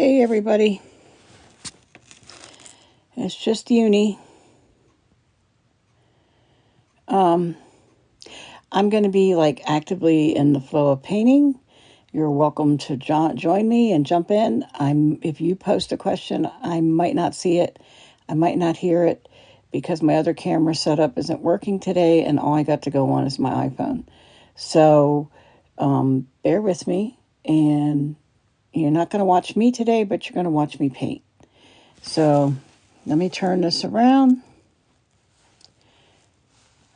Hey everybody, it's just Uni. I'm going to be like actively in the flow of painting. You're welcome to join me and jump in. If you post a question, I might not see it. I might not hear it because my other camera setup isn't working today and all I got to go on is my iPhone. So bear with me, and you're not going to watch me today, but you're going to watch me paint. So let me turn this around.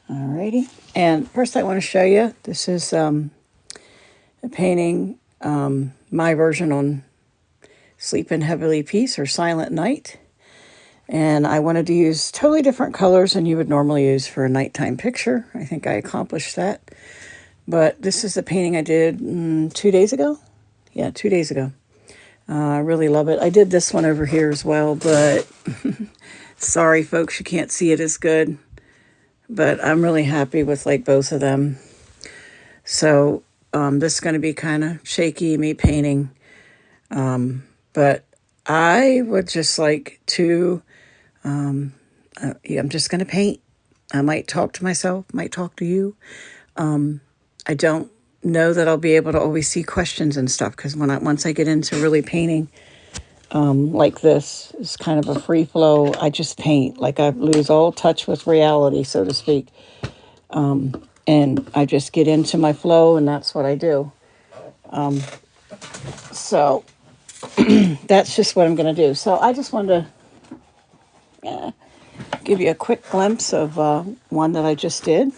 Alrighty. And first I want to show you, this is a painting, my version on Sleep in Heavily Peace or Silent Night. And I wanted to use totally different colors than you would normally use for a nighttime picture. I think I accomplished that. But this is the painting I did 2 days ago. Yeah, 2 days ago. I really love it. I did this one over here as well, but sorry folks, you can't see it as good. But I'm really happy with like both of them. So this is going to be kind of shaky, me painting. But I would just like to, I'm just going to paint. I might talk to myself, might talk to you. I don't know that I'll be able to always see questions and stuff because once I get into really painting, like this is kind of a free flow. I just paint, like I lose all touch with reality, so to speak. And I just get into my flow, and that's what I do. So that's just what I'm going to do. So I just wanted to give you a quick glimpse of one that I just did.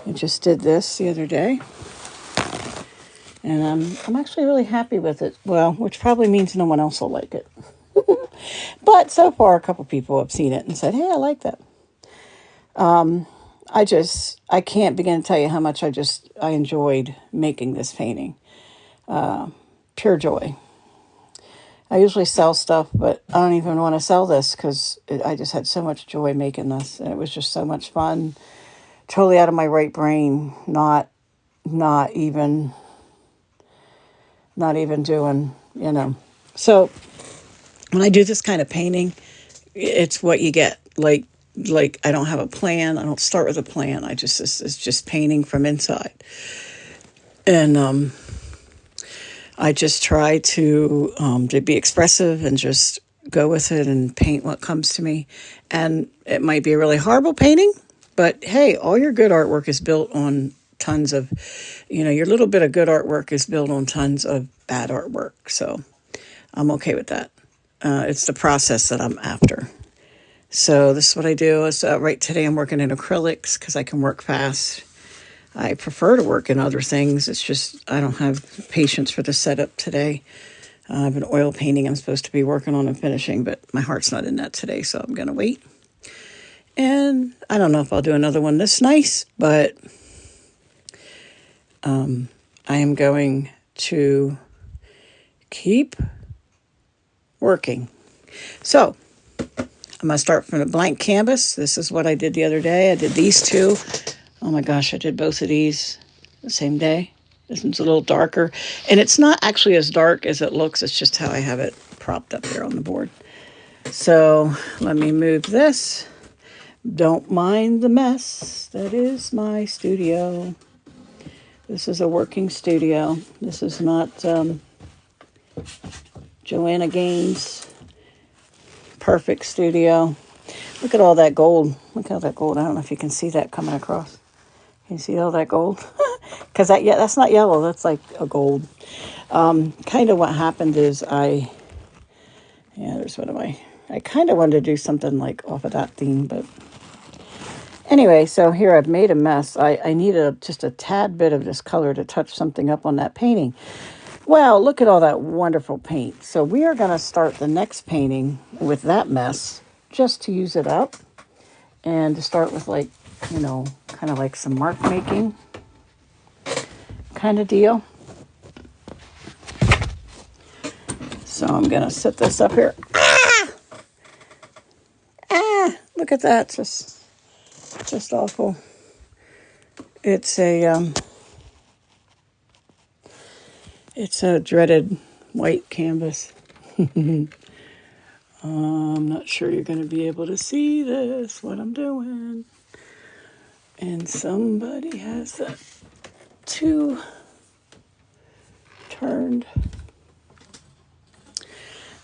I just did this the other day. And I'm actually really happy with it. Well, which probably means no one else will like it. But so far, a couple people have seen it and said, hey, I like that. I can't begin to tell you how much I enjoyed making this painting. Pure joy. I usually sell stuff, but I don't even want to sell this because I just had so much joy making this. And it was just so much fun. Totally out of my right brain, not even doing, So when I do this kind of painting, it's what you get. Like I don't have a plan. I don't start with a plan. It's just painting from inside. And I just try to be expressive and just go with it and paint what comes to me. And it might be a really horrible painting, but hey, all your good artwork is built on tons of, your little bit of good artwork is built on tons of bad artwork. So I'm okay with that. It's the process that I'm after. So this is what I do. Right today I'm working in acrylics because I can work fast. I prefer to work in other things. It's just I don't have patience for the setup today. I have an oil painting I'm supposed to be working on and finishing, but my heart's not in that today, so I'm going to wait. And I don't know if I'll do another one this nice, but I am going to keep working. So I'm going to start from a blank canvas. This is what I did the other day. I did these two. Oh my gosh, I did both of these the same day. This one's a little darker. And it's not actually as dark as it looks. It's just how I have it propped up there on the board. So let me move this. Don't mind the mess. That is my studio. This is a working studio. This is not Joanna Gaines' perfect studio. Look at all that gold. Look at all that gold. I don't know if you can see that coming across. Can you see all that gold? Because that's not yellow. That's like a gold. Kind of what happened is there's one of my, I kind of wanted to do something like off of that theme, but anyway, so here I've made a mess. I need just a tad bit of this color to touch something up on that painting. Wow, look at all that wonderful paint. So we are going to start the next painting with that mess just to use it up and to start with like, kind of like some mark making kind of deal. So I'm going to set this up here. Look at that. Just awful. It's a dreaded white canvas. I'm not sure you're going to be able to see this, what I'm doing. And somebody has that two turned.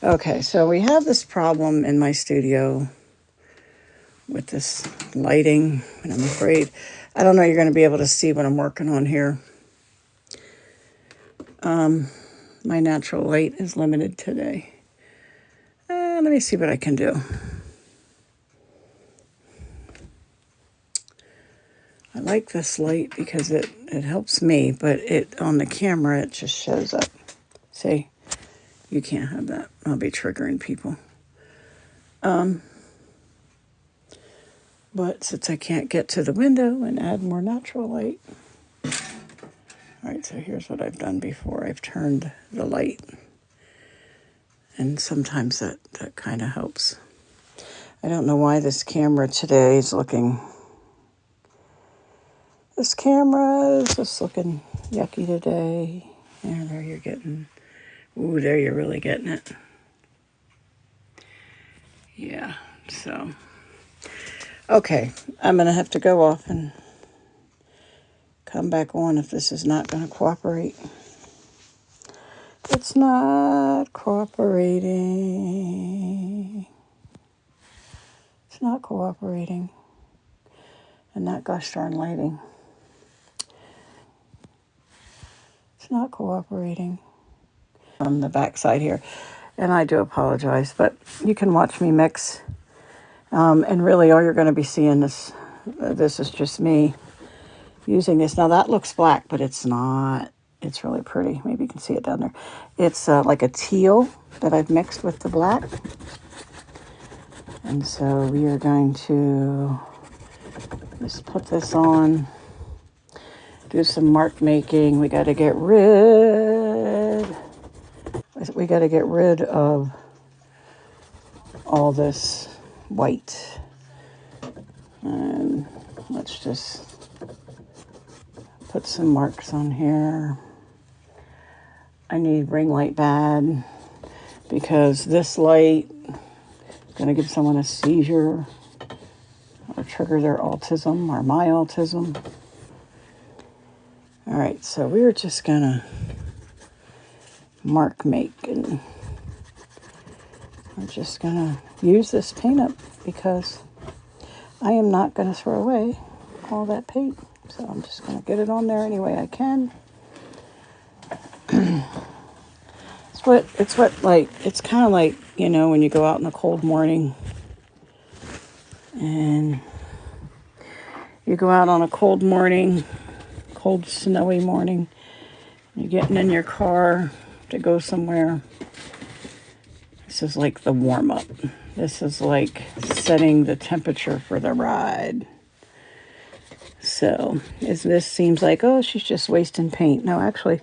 Okay, so we have this problem in my studio with this lighting, and I'm afraid, I don't know, you're going to be able to see what I'm working on here. My natural light is limited today. Let me see what I can do. I like this light because it helps me, but it on the camera, it just shows up. See, you can't have that. I'll be triggering people. But since I can't get to the window and add more natural light. All right, so here's what I've done before. I've turned the light. And sometimes that kind of helps. I don't know why this camera today is looking... This camera is just looking yucky today. Yeah, there you're getting... Ooh, there you're really getting it. Yeah, so... Okay, I'm going to have to go off and come back on if this is not going to cooperate. It's not cooperating. It's not cooperating. And that gosh darn lighting. It's not cooperating. On the back side here. And I do apologize, but you can watch me mix. And really all you're going to be seeing is, this is just me using this. Now that looks black, but it's not. It's really pretty. Maybe you can see it down there. It's like a teal that I've mixed with the black. And so we are going to just put this on, do some mark making. We got to get rid of all this white. And let's just put some marks on here. I need ring light bad because this light is going to give someone a seizure or trigger their autism or my autism. All right, so we're just going to mark make, and I'm just going to use this paint up because I am not going to throw away all that paint. So I'm just going to get it on there any way I can. It's kind of like, you know, when you go out in a cold morning and you go out on a cold morning, cold snowy morning, you're getting in your car to go somewhere. This is like the warm up. This is like setting the temperature for the ride. So this seems like, oh, she's just wasting paint. No, actually,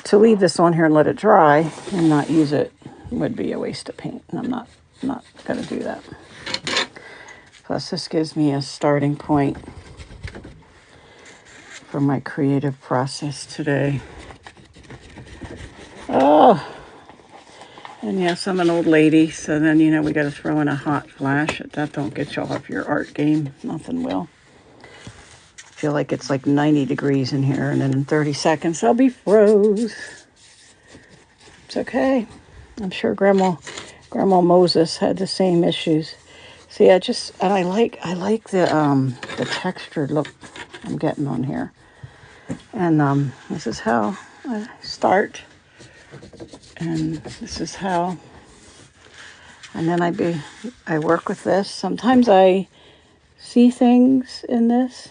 to leave this on here and let it dry and not use it would be a waste of paint. And I'm not going to do that. Plus, this gives me a starting point for my creative process today. Oh, and yes, I'm an old lady, so then, you know, we got to throw in a hot flash. That don't get you off your art game. Nothing will. Feel like it's like 90 degrees in here, and then in 30 seconds I'll be froze. It's okay. I'm sure Grandma Moses had the same issues. See, I like the textured look I'm getting on here. And this is how I start. And this is how, and then I work with this. Sometimes I see things in this.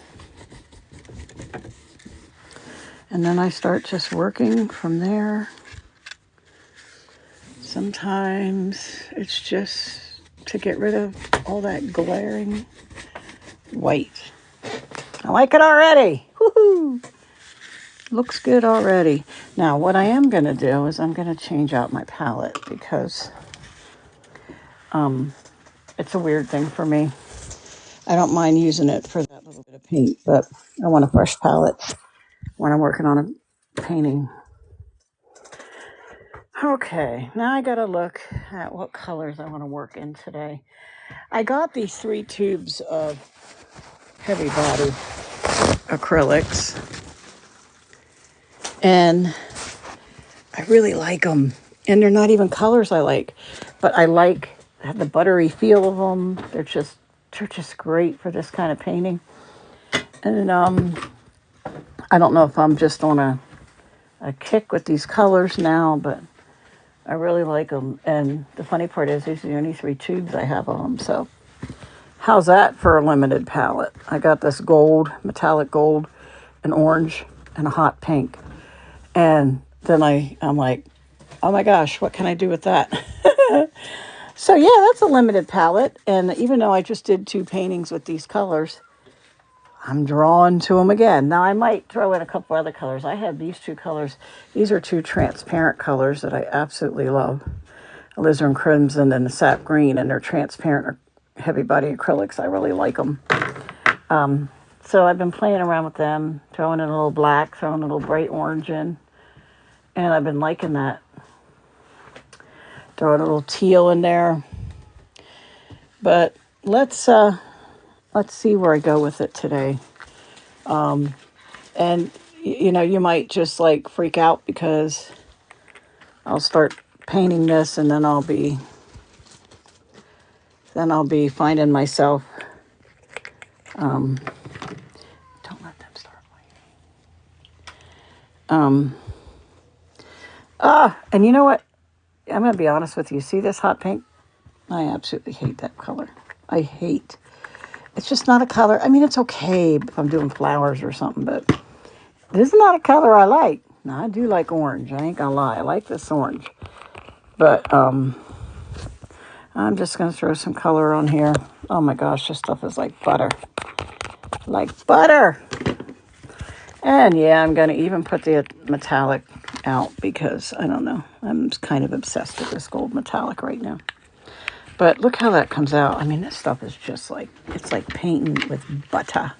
And then I start just working from there. Sometimes it's just to get rid of all that glaring white. I like it already. Woohoo! Looks good already. Now, what I am going to do is I'm going to change out my palette because it's a weird thing for me. I don't mind using it for that little bit of paint, but I want a fresh palette when I'm working on a painting. Okay, now I gotta look at what colors I want to work in today. I got these 3 tubes of heavy body acrylics, and I really like them. And they're not even colors I like, but I like the buttery feel of them. They're just great for this kind of painting. And I don't know if I'm just on a kick with these colors now, but I really like them. And the funny part is these are the only 3 tubes I have of them. So how's that for a limited palette? I got this gold, metallic gold, an orange, and a hot pink. And then I'm like, oh my gosh, what can I do with that? So yeah, that's a limited palette. And even though I just did 2 paintings with these colors, I'm drawn to them again. Now I might throw in a couple other colors. I have these 2 colors. These are 2 transparent colors that I absolutely love. Alizarin Crimson and the Sap Green, and they're transparent heavy body acrylics. I really like them. So I've been playing around with them, throwing in a little black, throwing a little bright orange in, and I've been liking that. Throw a little teal in there. But let's see where I go with it today. And you might just like freak out because I'll start painting this, and then I'll be finding myself. Don't let them start waiting. And you know what? I'm gonna be honest with you. See this hot pink? I absolutely hate that color. It's just not a color. I mean, it's okay if I'm doing flowers or something, but this is not a color I like. Now, I do like orange. I ain't gonna lie. I like this orange. But I'm just gonna throw some color on here. Oh my gosh, this stuff is like butter. Like butter. And yeah, I'm gonna even put the metallic out because, I don't know, I'm kind of obsessed with this gold metallic right now. But look how that comes out. I mean, this stuff is just like, it's like painting with butter.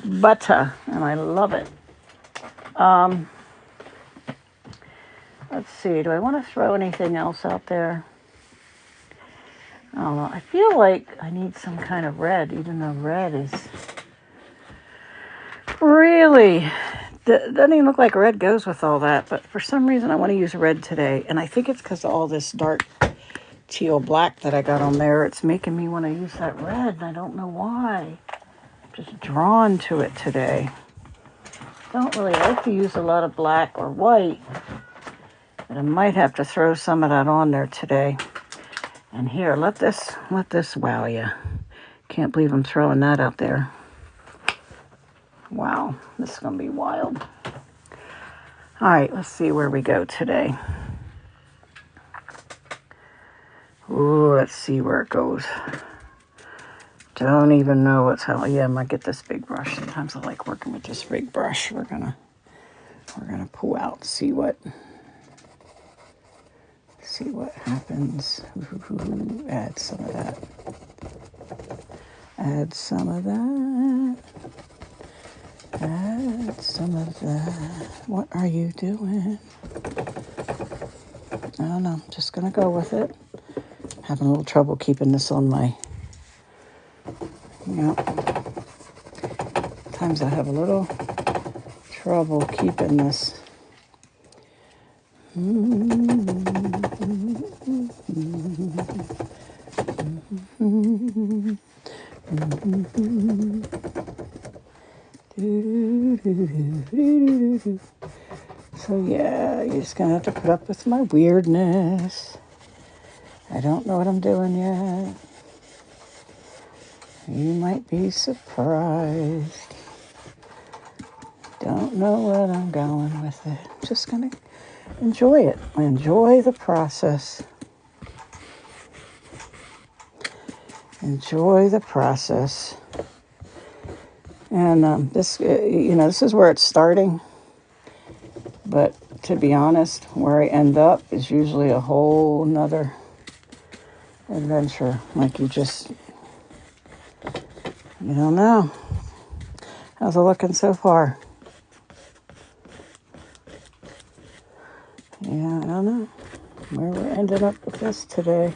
Butter. And I love it. Let's see. Do I want to throw anything else out there? I don't know. I feel like I need some kind of red, even though red is really... doesn't even look like red goes with all that. But for some reason, I want to use red today. And I think it's because of all this dark teal black that I got on there. It's making me want to use that red, and I don't know why. I'm just drawn to it today. Don't really like to use a lot of black or white, but I might have to throw some of that on there today. And here, let this wow you. Can't believe I'm throwing that out there. Wow, this is gonna be wild. All right, let's see where we go today. Ooh, let's see where it goes. Don't even know what's how. Yeah, I might get this big brush. Sometimes I like working with this big brush. We're gonna pull out, see what happens. Ooh, add some of that. Add some of that. Add some of that. What are you doing? I don't know. Just gonna go with it. Having a little trouble keeping this on my, sometimes I have a little trouble keeping this. So yeah, you're just gonna have to put up with my weirdness. I don't know what I'm doing yet. You might be surprised. Don't know what I'm going with it. Just gonna enjoy it. Enjoy the process. Enjoy the process. And this is where it's starting. But to be honest, where I end up is usually a whole nother adventure. Like you don't know. How's it looking so far? Yeah, I don't know where we're ending up with this today.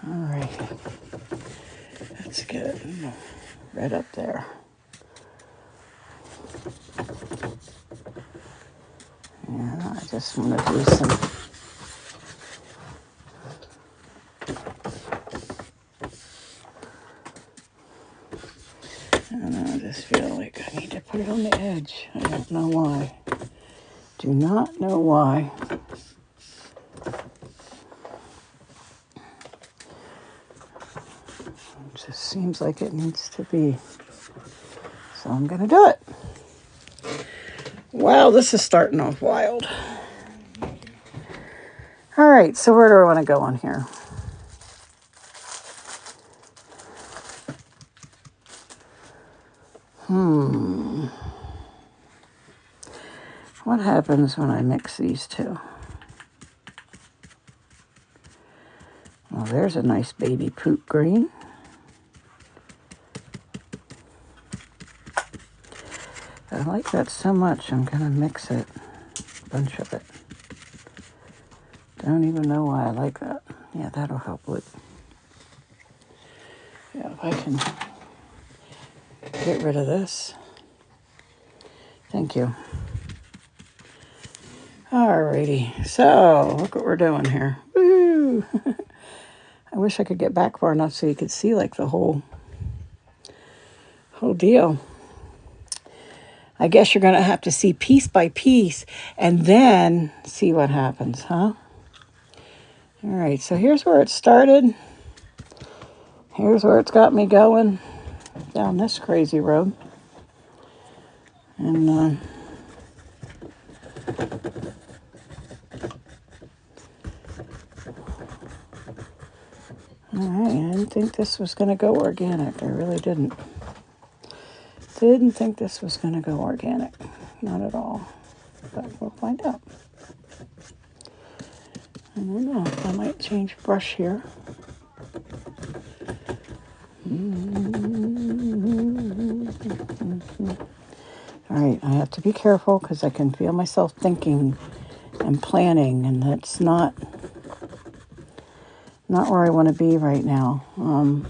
All right. That's good. Right up there. Yeah, I just want to do some. I don't know, I just feel like I need to put it on the edge. I don't know why. Do not know why. It just seems like it needs to be. So I'm going to do it. Wow, this is starting off wild. All right, so where do I want to go on here? What happens when I mix these two? Well, there's a nice baby poop green. I like that so much, I'm going to mix it, a bunch of it. Don't even know why I like that. Yeah, that'll help with. Yeah, if I can get rid of this. Thank you. Alrighty, so look what we're doing here. Woo! I wish I could get back far enough so you could see like the whole deal. I guess you're going to have to see piece by piece and then see what happens, huh? All right, so here's where it started. Here's where it's got me going down this crazy road. And all right, I didn't think this was going to go organic. I really didn't. Didn't think this was going to go organic. Not at all. But we'll find out. I don't know. I might change brush here. All right, I have to be careful because I can feel myself thinking and planning, and that's not where I want to be right now. When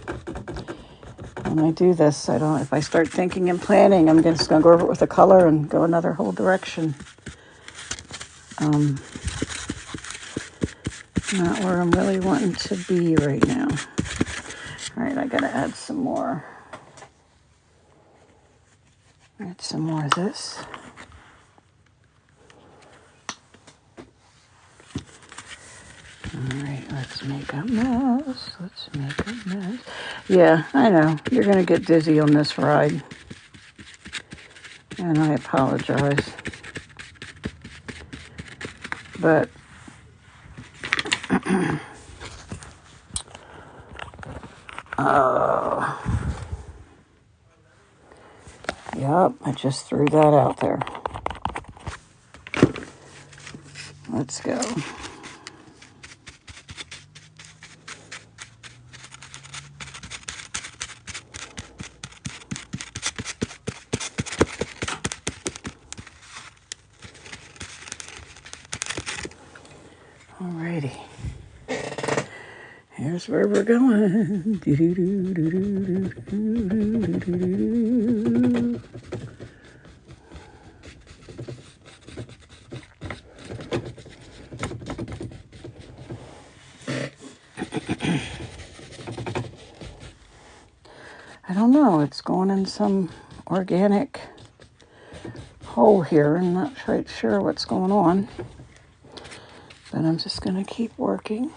I do this, if I start thinking and planning, I'm just going to go over it with a color and go another whole direction. Not where I'm really wanting to be right now. All right, I got to add some more. Add some more of this. All right, let's make a mess. Let's make a mess. Yeah, I know. You're going to get dizzy on this ride. And I apologize. But yep, I just threw that out there. Let's go. Alrighty. Here's where we're going. I don't know. It's going in some organic hole here. I'm not quite sure what's going on. But I'm just going to keep working.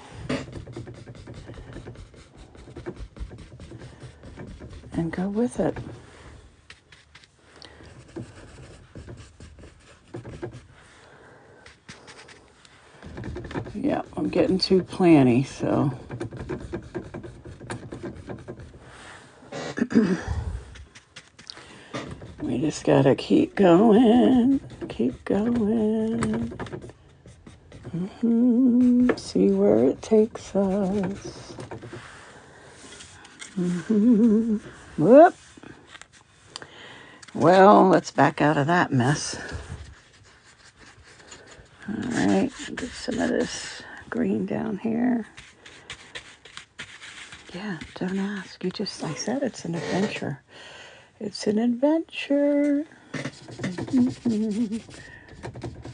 And go with it. Yeah, I'm getting too planny, so. We just gotta keep going, keep going. See where it takes us. Whoop. Well, let's back out of that mess. All right, get some of this green down here. Yeah, don't ask. I said it's an adventure. It's an adventure.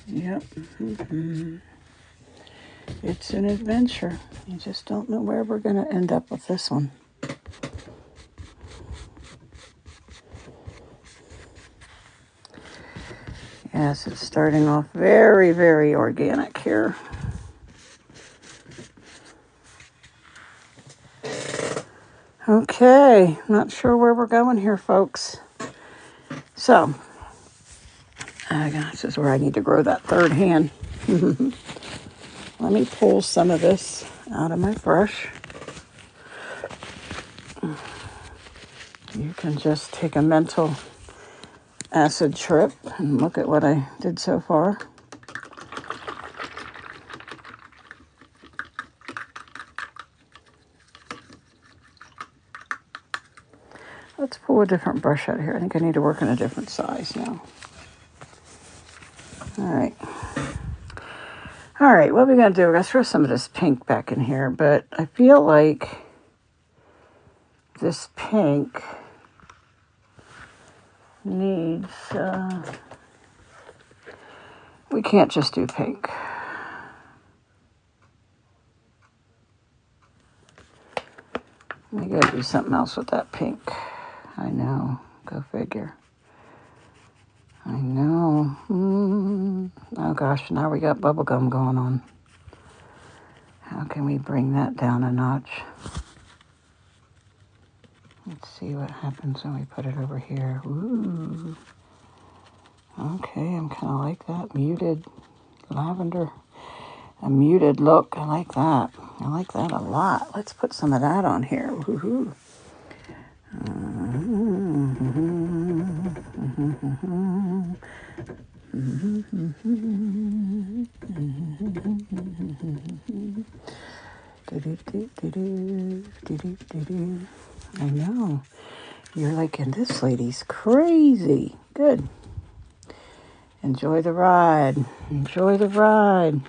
Yep. It's an adventure. You just don't know where we're going to end up with this one. Yes, it's starting off very, very organic here. Okay, not sure where we're going here, folks. So, this is where I need to grow that third hand. Let me pull some of this out of my brush. You can just take a mental acid trip and look at what I did so far. Let's pull a different brush out of here. I think I need to work on a different size now. All right, what are we going to do? We're going to throw some of this pink back in here, but I feel like this pink needs, we can't just do pink. We got to do something else with that pink. I know, go figure. I know. Oh gosh, now we got bubblegum going on. How can we bring that down a notch? Let's see what happens when we put it over here. Ooh. Okay, I'm kind of like that. Muted lavender. A muted look. I like that. I like that a lot. Let's put some of that on here. Woohoo. I know. You're liking this lady's crazy. Good. Enjoy the ride. Enjoy the ride.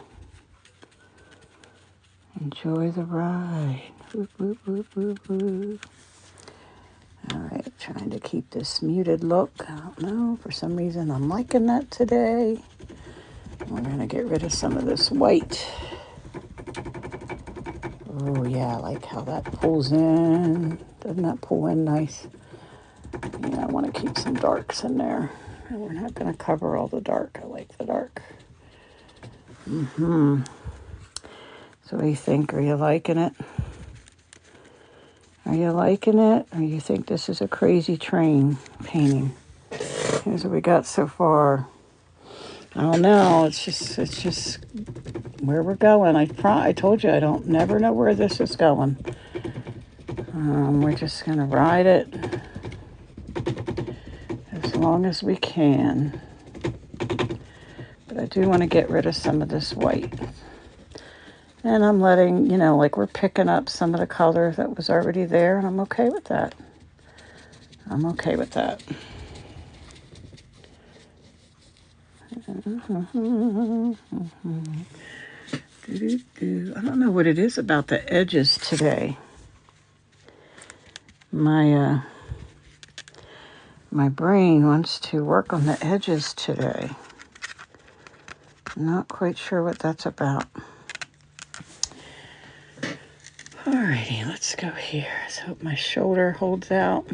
Enjoy the ride. Whoop, whoop, whoop, whoop, whoop. All right, trying to keep this muted look. I don't know, for some reason I'm liking that today. We're going to get rid of some of this white. Oh, yeah, I like how that pulls in. Doesn't that pull in nice? Yeah, I want to keep some darks in there. And we're not going to cover all the dark. I like the dark. So what do you think? Are you liking it? Are you liking it? Or you think this is a crazy train painting? Here's what we got so far. I don't know. It's just where we're going. I told you I don't never know where this is going. We're just gonna ride it as long as we can. But I do want to get rid of some of this white. And I'm letting, like we're picking up some of the color that was already there, and I'm okay with that. I'm okay with that. I don't know what it is about the edges today. My brain wants to work on the edges today. Not quite sure what that's about. Alrighty, let's go here. Let's hope my shoulder holds out.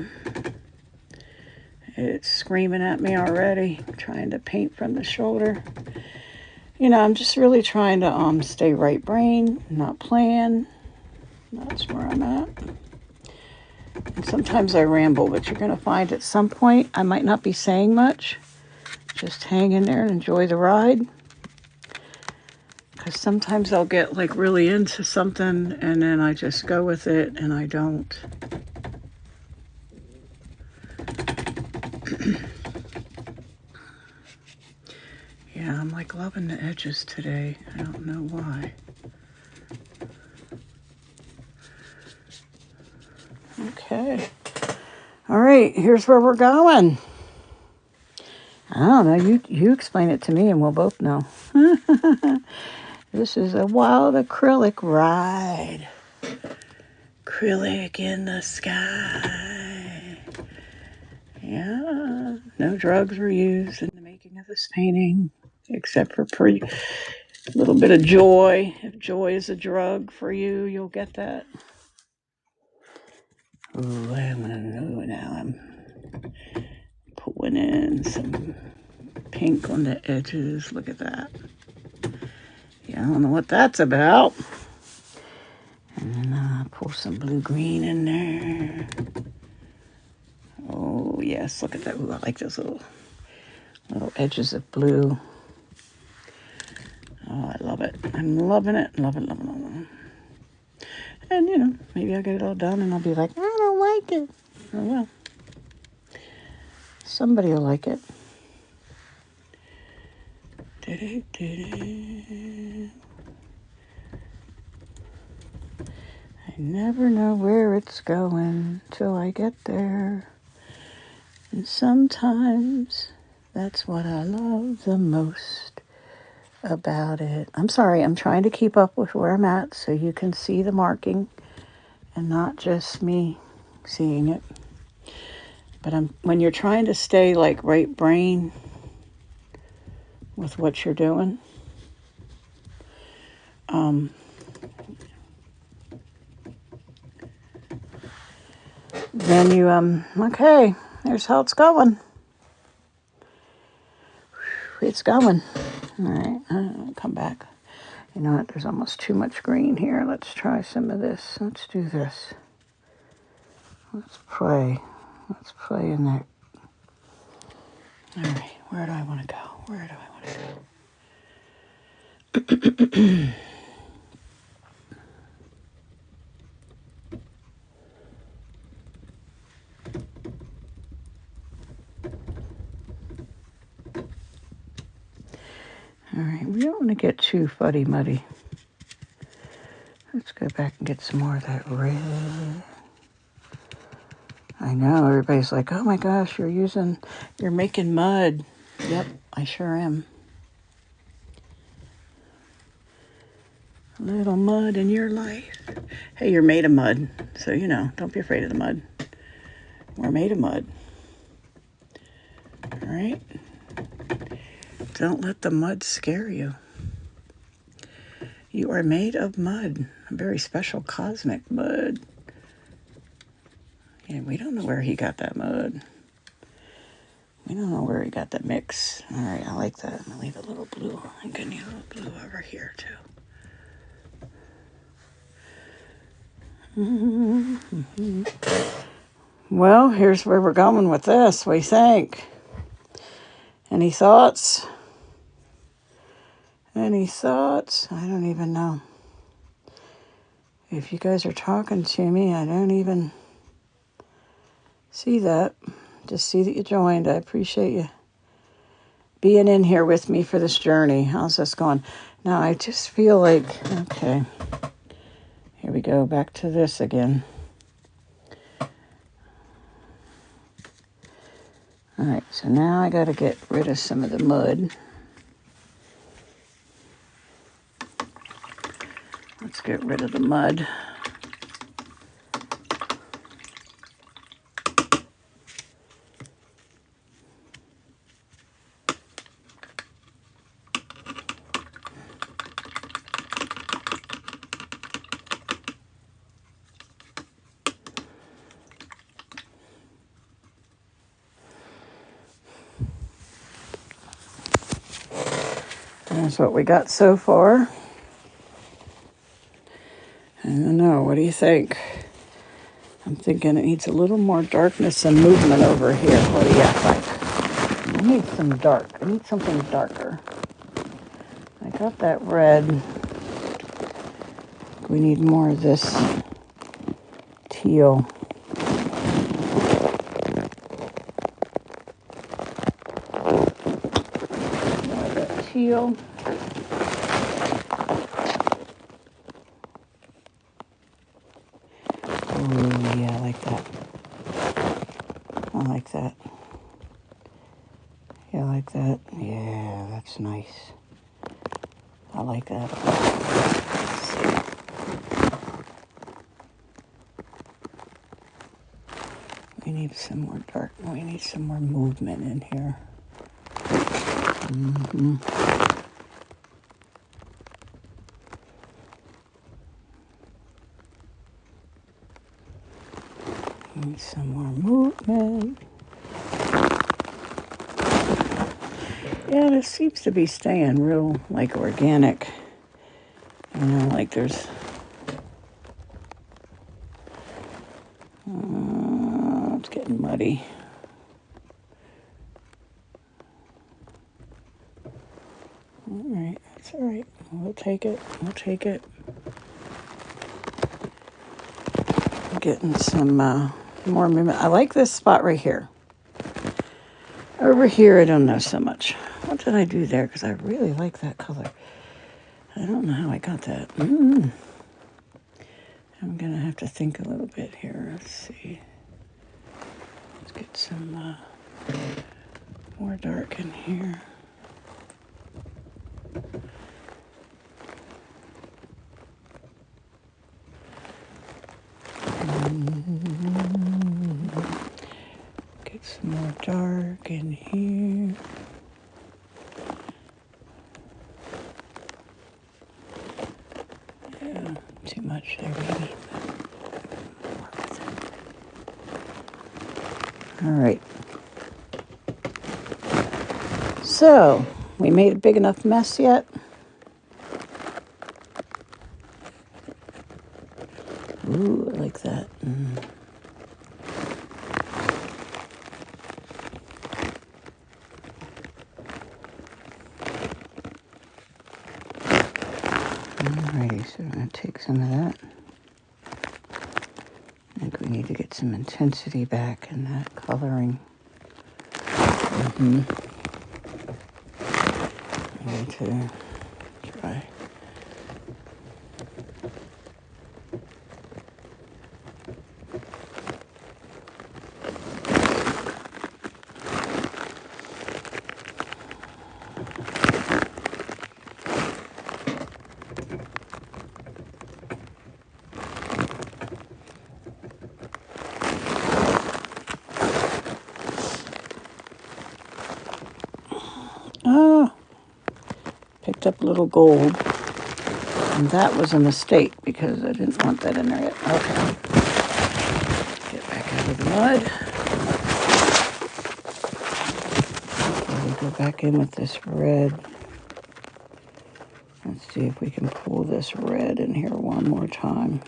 It's screaming at me already, trying to paint from the shoulder. I'm just really trying to stay right brain, not playing. That's where I'm at. And sometimes I ramble, but you're going to find at some point I might not be saying much. Just hang in there and enjoy the ride. Because sometimes I'll get like really into something and then I just go with it and I don't. Yeah, I'm like loving the edges today. I don't know why. Okay. All right, here's where we're going. I don't know. You explain it to me and we'll both know. This is a wild acrylic ride. Acrylic in the sky. Yeah. No drugs were used in the making of this painting, except for a little bit of joy. If joy is a drug for you, you'll get that. Ooh, I'm gonna know now. I'm pulling in some pink on the edges. Look at that. Yeah, I don't know what that's about. And then pull some blue-green in there. Oh, yes, look at that. Ooh, I like those little edges of blue. Oh, I love it. I'm loving it. Love it, love it, love it. And, you know, maybe I'll get it all done and I'll be like, I don't like it. Oh, well. Somebody will like it. I never know where it's going till I get there. And sometimes that's what I love the most about it. I'm sorry, I'm trying to keep up with where I'm at so you can see the marking and not just me seeing it. But when you're trying to stay like right brain with what you're doing, then you, okay, here's how it's going. It's going. All right, I'll come back. You know what, there's almost too much green here. Let's try some of this. Let's do this. Let's play. Let's play in that. All right, where do I want to go? Where do I want to go? All right, we don't want to get too fuddy-muddy. Let's go back and get some more of that red. I know, everybody's like, oh my gosh, you're making mud. Yep, I sure am. A little mud in your life. Hey, you're made of mud, so you know, don't be afraid of the mud. We're made of mud. All right? Don't let the mud scare you. You are made of mud, a very special cosmic mud. And we don't know where he got that mud. We don't know where he got that mix. All right, I like that. I'm going to leave a little blue. I'm going to need a little blue over here, too. Well, here's where we're going with this. What do you think? Any thoughts? Any thoughts? I don't even know. If you guys are talking to me, I don't even see that. Just see that you joined. I appreciate you being in here with me for this journey. How's this going? Now, I just feel like, okay, here we go. Back to this again. All right, so now I got to get rid of some of the mud. Let's get rid of the mud. That's what we got so far. I don't know. What do you think? I'm thinking it needs a little more darkness and movement over here. What do you think? I need some dark. I need something darker. I got that red. We need more of this teal. More of that teal. Oh, yeah, I like that. I like that. Yeah, like that. Yeah, that's nice. I like that. We need some more dark. We need some more movement in here. Need some more movement. Yeah, this seems to be staying real, like, organic. You know, like there's... it's getting muddy. All right, that's all right. We'll take it. We'll take it. Getting some more movement. I like this spot right here. Over here, I don't know so much. What did I do there? Because I really like that color. I don't know how I got that. I'm going to have to think a little bit here. Let's see. Let's get some more dark in here. Get some more dark in here. Yeah, too much there, maybe. All right. So, we made a big enough mess yet? Ooh, I like that. Alrighty, so I'm going to take some of that. I think we need to get some intensity back in that coloring. I need to try. Oh, picked up a little gold. And that was a mistake because I didn't want that in there yet. Okay. Get back out of the mud. We'll go back in with this red. Let's see if we can pull this red in here one more time.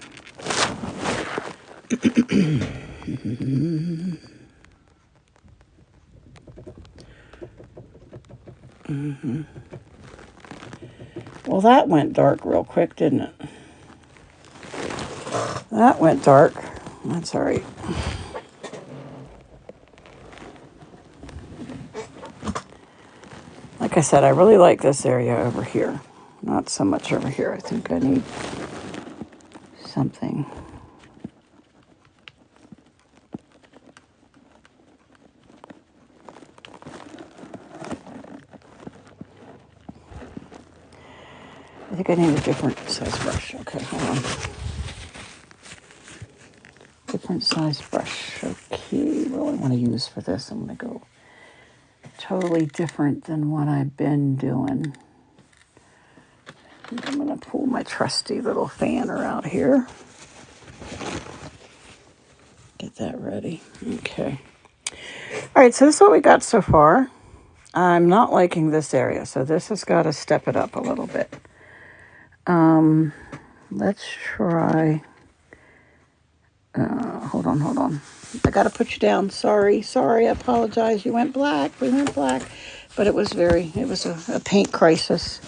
Well, that went dark real quick, didn't it? That went dark. That's all right. Like I said, I really like this area over here. Not so much over here. I think I need something. I think I need a different size brush. Okay, hold on. Different size brush. Okay, what do I want to use for this? I'm going to go totally different than what I've been doing. I'm going to pull my trusty little fanner out here. Get that ready. Okay. All right, so this is what we got so far. I'm not liking this area, so this has got to step it up a little bit. Let's try... hold on. I got to put you down. Sorry, I apologize. You went black. We went black. But it was a paint crisis.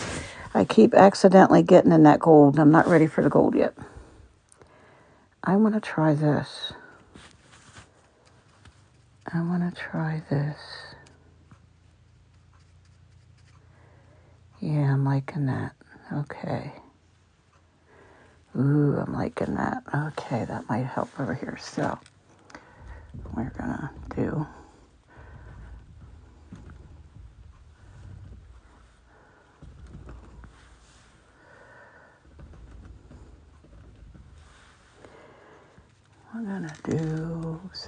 I keep accidentally getting in that gold. I'm not ready for the gold yet. I want to try this. Yeah, I'm liking that. Okay. Ooh, I'm liking that. Okay, that might help over here. So, we're going to do...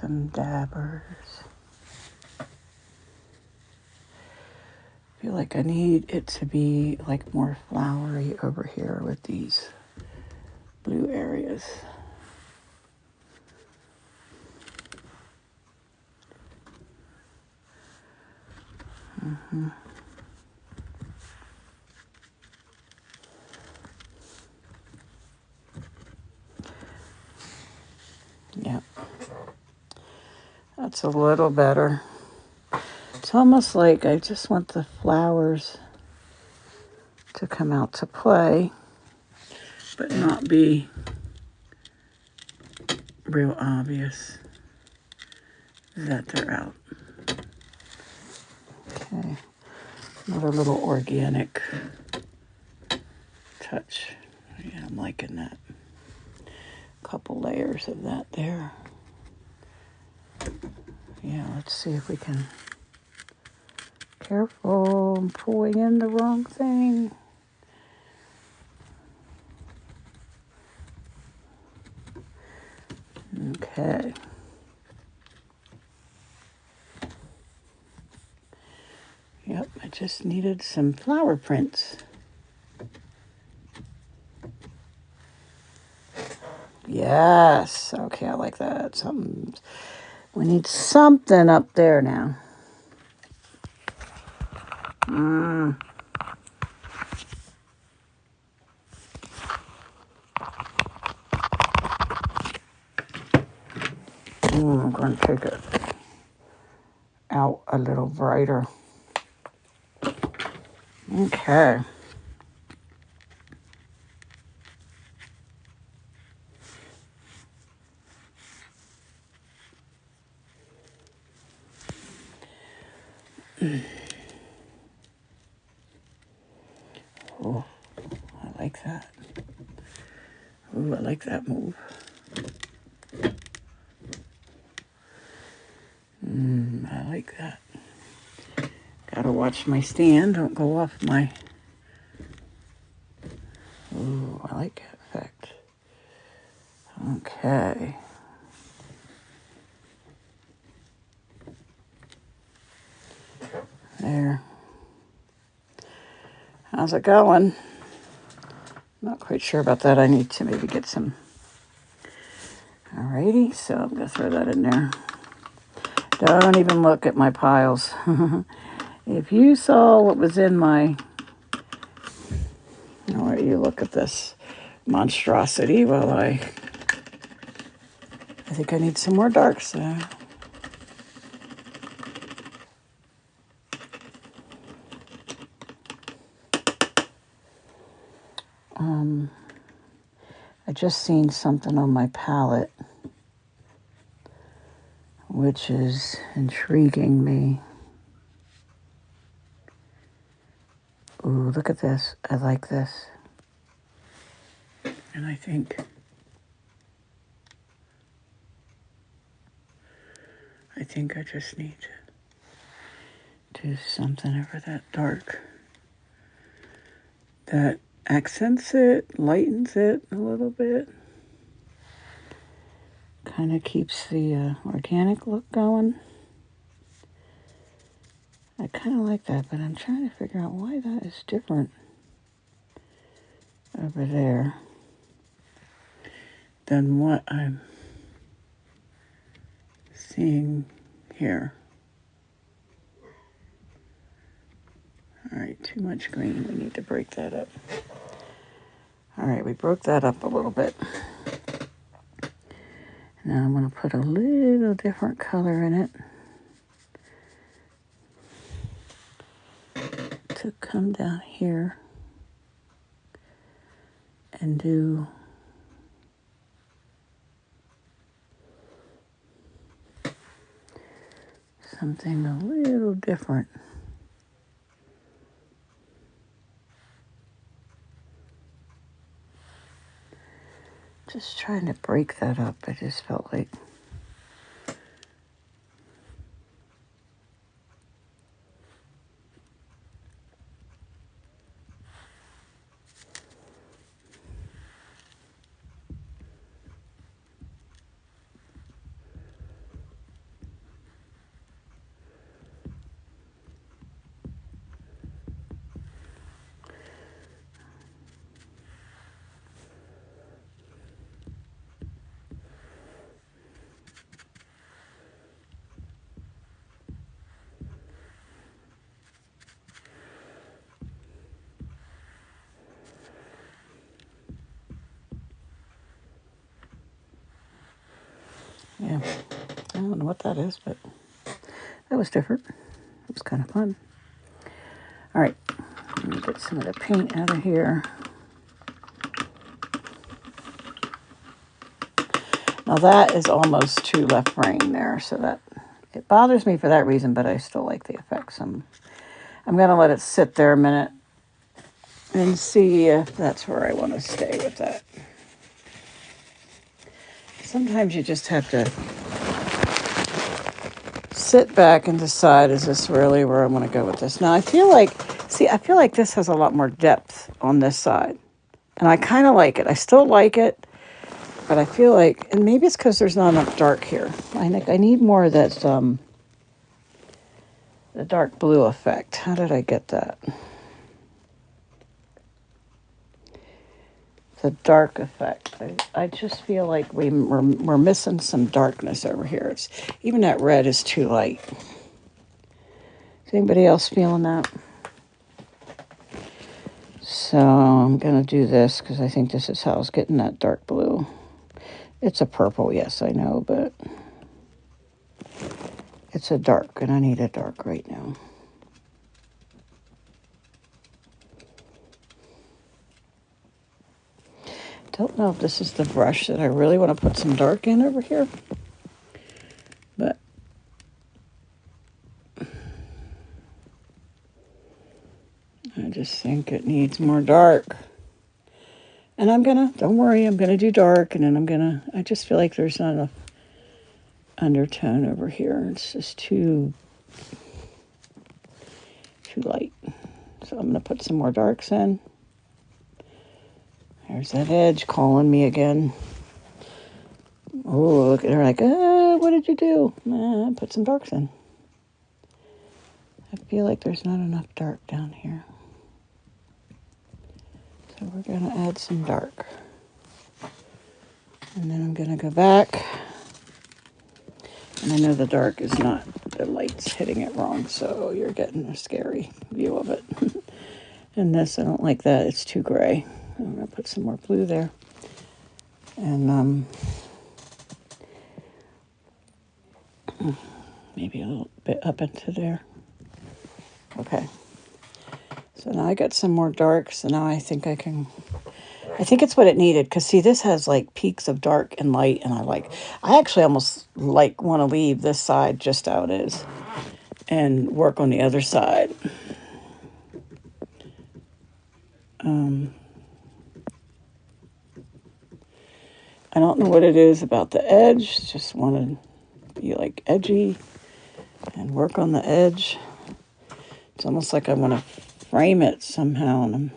some dabbers. I feel like I need it to be like more flowery over here with these blue areas. Yeah, that's a little better. It's almost like I just want the flowers to come out to play, but not be real obvious that they're out. Okay, another little organic touch. Yeah, I'm liking that. Couple layers of that there. Yeah, let's see if we can. Careful, I'm pulling in the wrong thing. Okay. Yep, I just needed some flower prints. Yes. Okay, I like that. Something. We need something up there now. I'm going to take it out a little brighter. Okay. Oh, I like that. Ooh, I like that move. I like that. Gotta watch my stand. Don't go off my... Ooh, I like that effect. Okay. There. How's it going? Not quite sure about that. I need to maybe get some... Alrighty, so I'm going to throw that in there. Don't even look at my piles. If you saw what was in my... I'll let you look at this monstrosity while I think I need some more darks. I just seen something on my palette which is intriguing me. Ooh, look at this. I like this. And I think I just need to do something over that dark that accents it, lightens it a little bit. Kind of keeps the organic look going. I kind of like that, but I'm trying to figure out why that is different over there than what I'm seeing here. All right, too much green. We need to break that up. All right, we broke that up a little bit. Now I'm going to put a little different color in it to come down here and do something a little different. Just trying to break that up. I just felt like Yeah, I don't know what that is, but that was different. It was kind of fun. All right, let me get some of the paint out of here. Now that is almost too left brain there, so that it bothers me for that reason, but I still like the effects. I'm going to let it sit there a minute and see if that's where I want to stay with that. Sometimes you just have to sit back and decide, is this really where I want to go with this? Now I feel like this has a lot more depth on this side, and I kind of like it. I still like it. But I feel like, and maybe it's because there's not enough dark here. I think I need more of that, the dark blue effect. How did I get that? The dark effect. I just feel like we're missing some darkness over here. Even that red is too light. Is anybody else feeling that? So I'm going to do this because I think this is how I was getting that dark blue. It's a purple, yes, I know, but it's a dark, and I need a dark right now. Don't know if this is the brush that I really want to put some dark in over here, but I just think it needs more dark. And don't worry, I'm gonna do dark, and then I just feel like there's not enough undertone over here. It's just too light. So I'm gonna put some more darks in. There's that edge calling me again. Oh, look at her like, what did you do? Put some darks in. I feel like there's not enough dark down here. So we're gonna add some dark. And then I'm gonna go back. And I know the dark is not, the light's hitting it wrong, so you're getting a scary view of it. And this, I don't like that. It's too gray. I'm going to put some more blue there. And maybe a little bit up into there. Okay. So now I got some more dark, so now I think it's what it needed. Because, see, this has, like, peaks of dark and light, and I actually almost, like, want to leave this side just how it is and work on the other side. I don't know what it is about the edge. Just want to be, like, edgy and work on the edge. It's almost like I want to frame it somehow, and I'm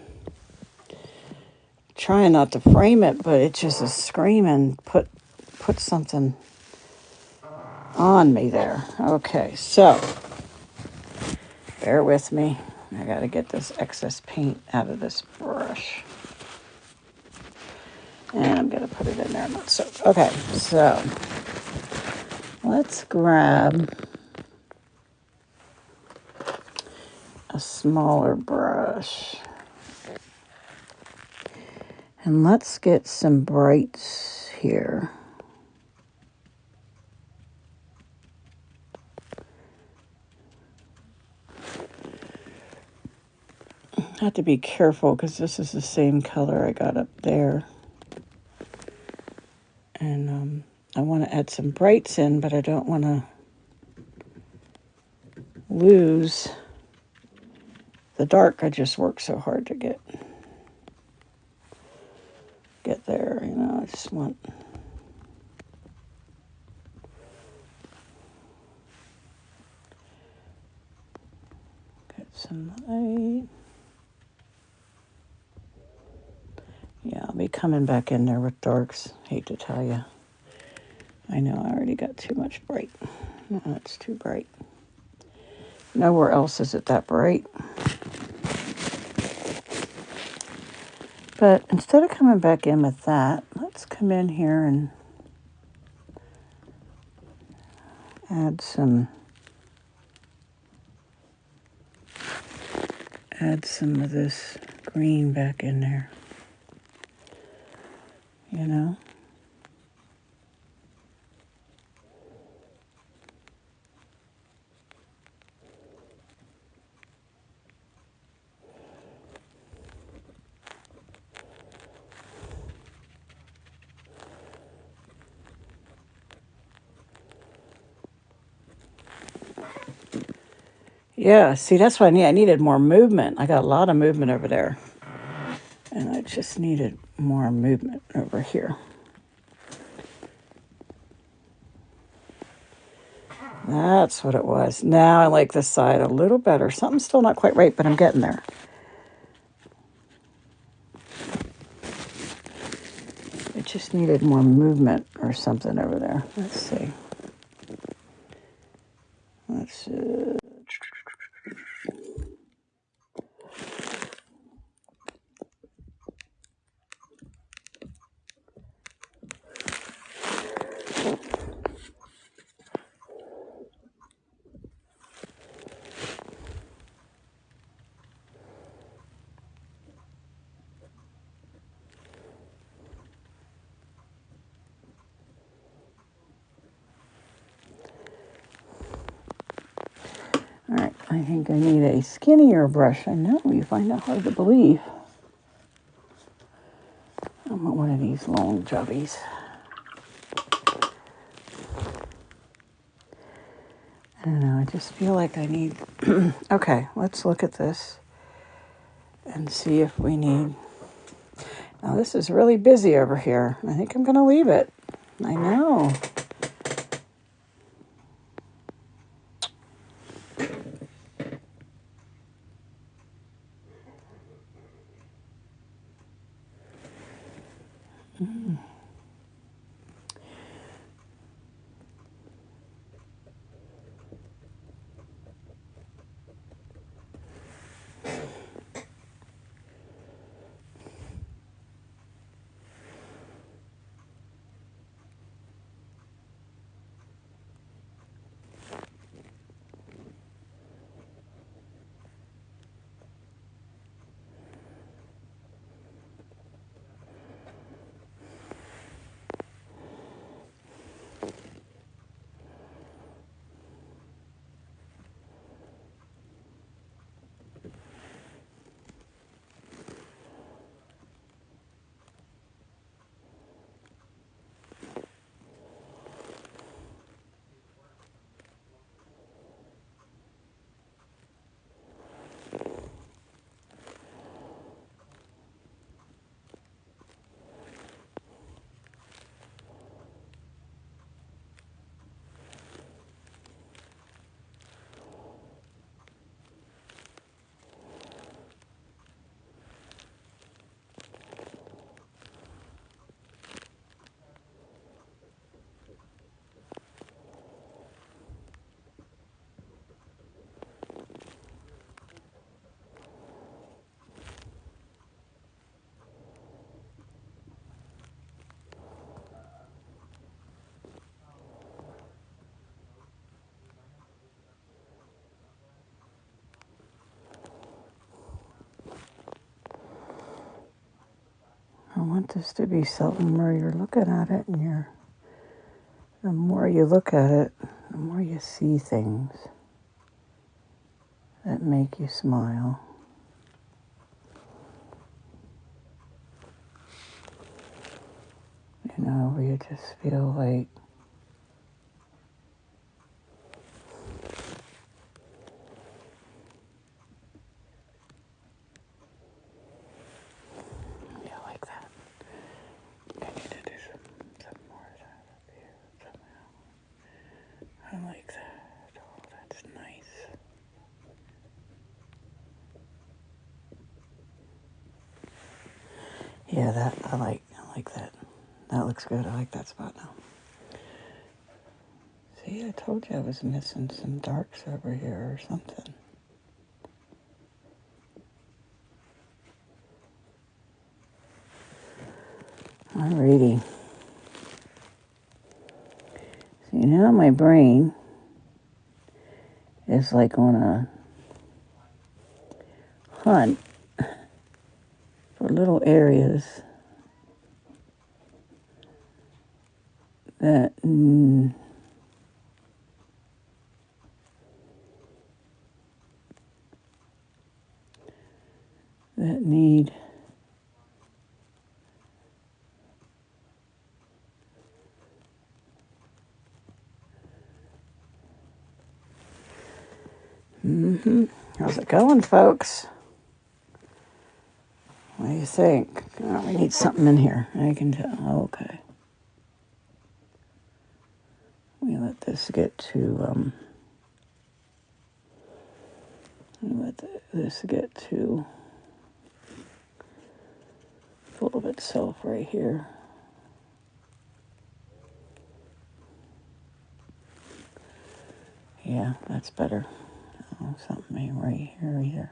trying not to frame it, but it just is screaming, put something on me there. Okay, so bear with me. I got to get this excess paint out of this brush. And I'm going to put it in there. Okay, so let's grab a smaller brush. And let's get some brights here. I have to be careful because this is the same color I got up there. And I want to add some brights in, but I don't want to lose the dark I just worked so hard to get there. I just want get some light. Yeah, I'll be coming back in there with darks. Hate to tell you. I know I already got too much bright. No, it's too bright. Nowhere else is it that bright. But instead of coming back in with that, let's come in here and add some of this green back in there. Yeah, see, that's what I need. I needed more movement. I got a lot of movement over there. And I just needed more movement over here. That's what it was. Now I like this side a little better. Something's still not quite right, but I'm getting there. It just needed more movement or something over there. Let's see. Let's all right, I think I need a skinnier brush. I know, you find that hard to believe. I want one of these long jobbies. I don't know, I just feel like I need... Okay, let's look at this and see if we need... Now, this is really busy over here. I think I'm going to leave it. I know. I want this to be something where you're looking at it and the more you look at it, the more you see things that make you smile. You know, where you just feel like yeah, like that. I need to do some more of that up here somehow. I like that. Oh, that's nice. Yeah, that I like that. That looks good. I like that spot now. See, I told you I was missing some darks over here or something. Alrighty. So now my brain is like on a hunt for little areas that that need How's it going, folks? What do you think? Oh, we need something in here. I can tell. Oh, okay. We let this get to, full of itself right here. Yeah, that's better. Oh, something right here either.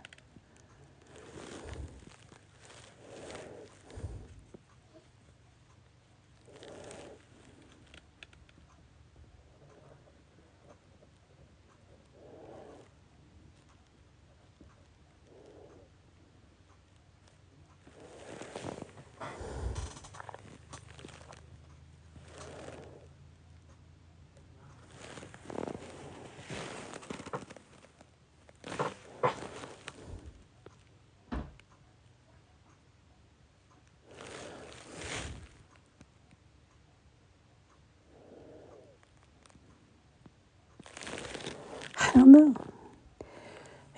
I don't know.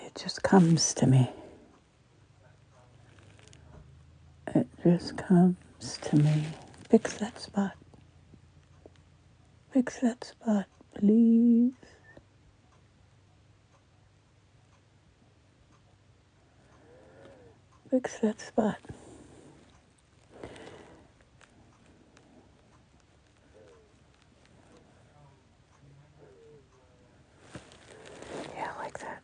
It just comes to me. It just comes to me. Fix that spot. Fix that spot, please. Fix that spot. Yeah, like that.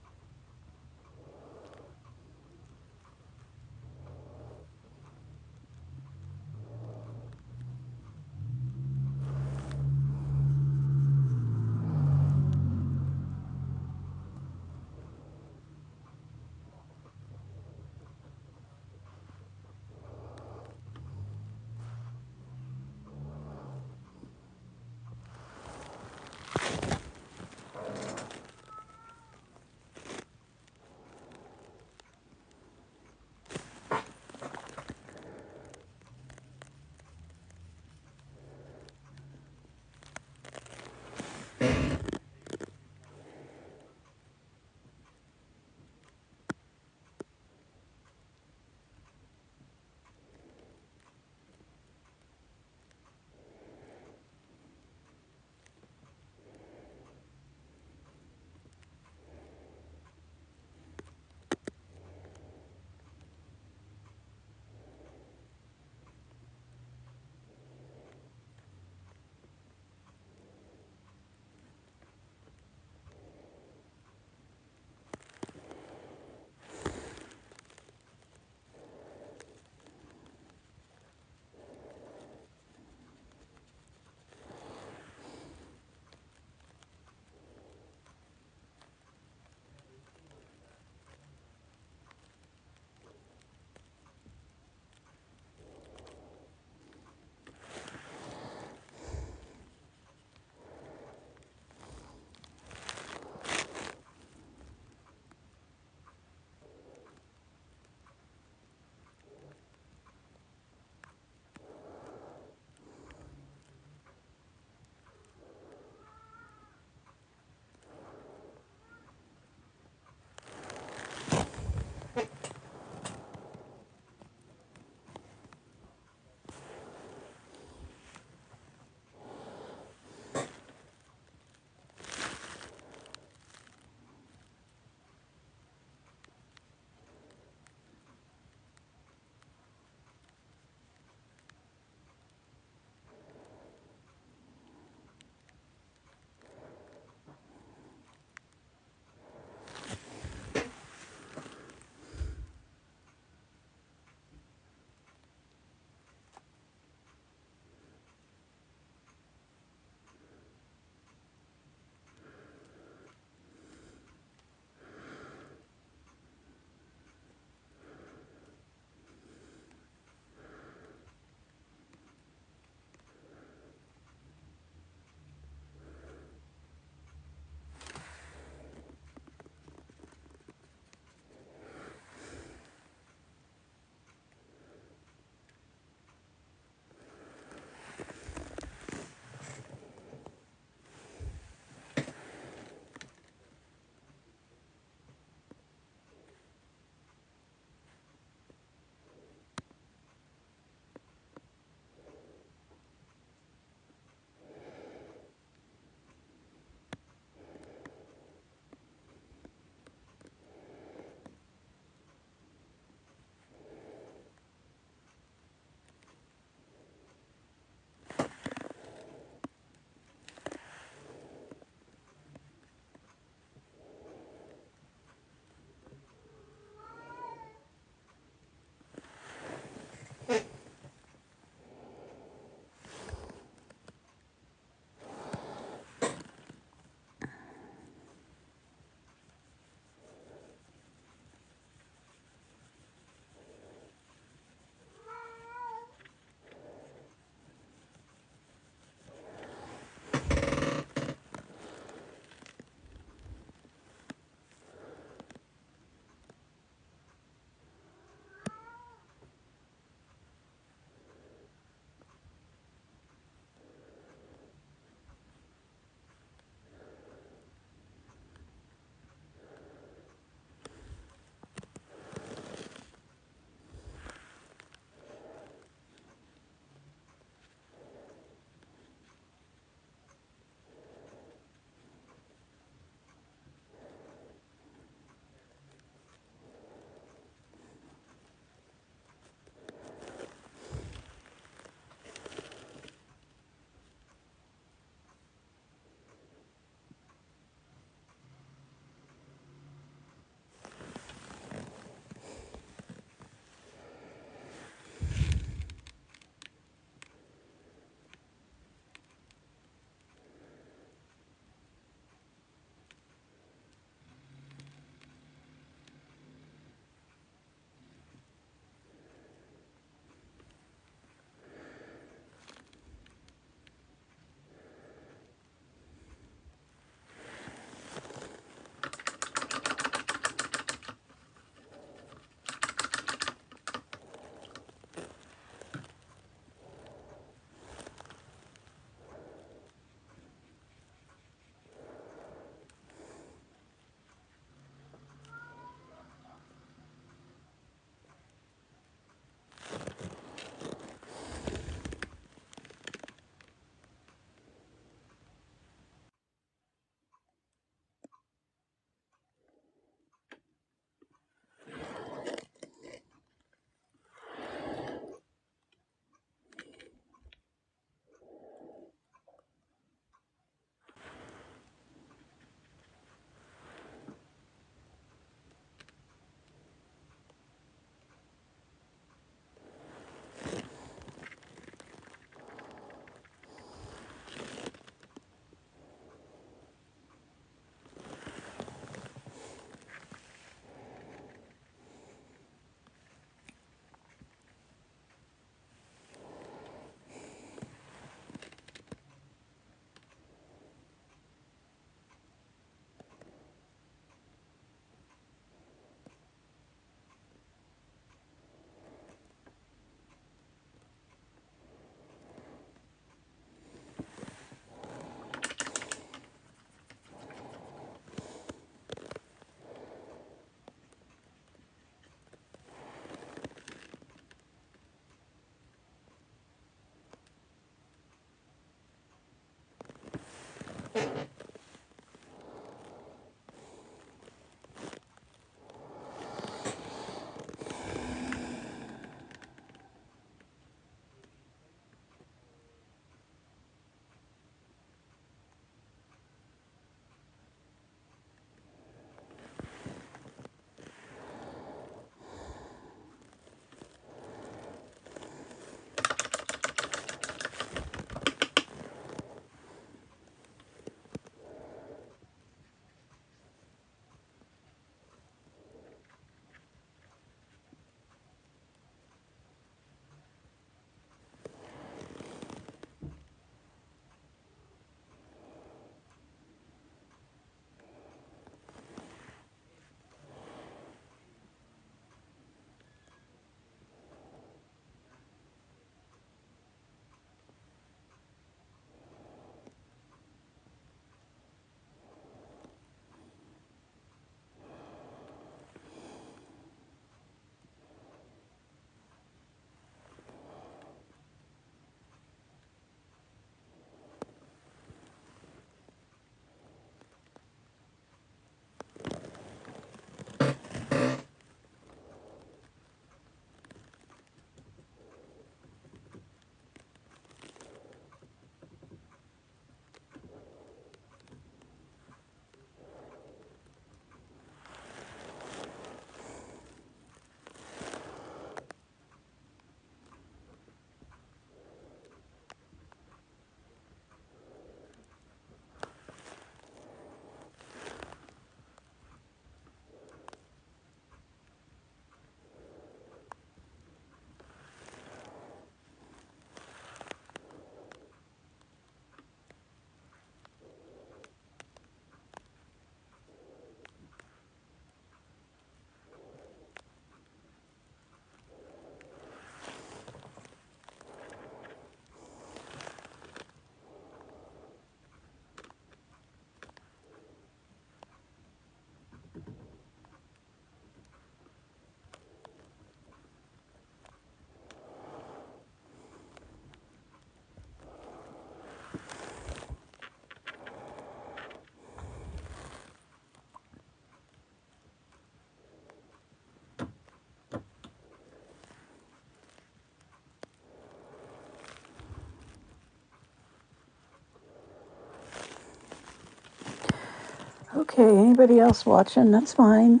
Okay, anybody else watching? That's fine.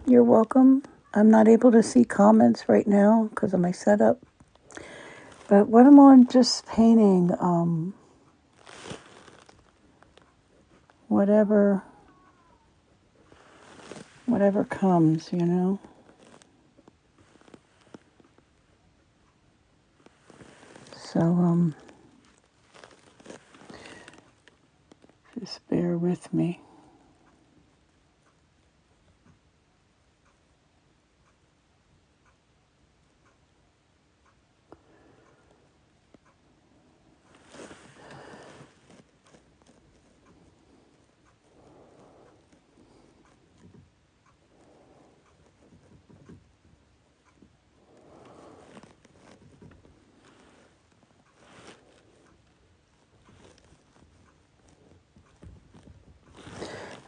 You're welcome. I'm not able to see comments right now because of my setup. But what I'm on just painting, whatever comes, you know. So just bear with me.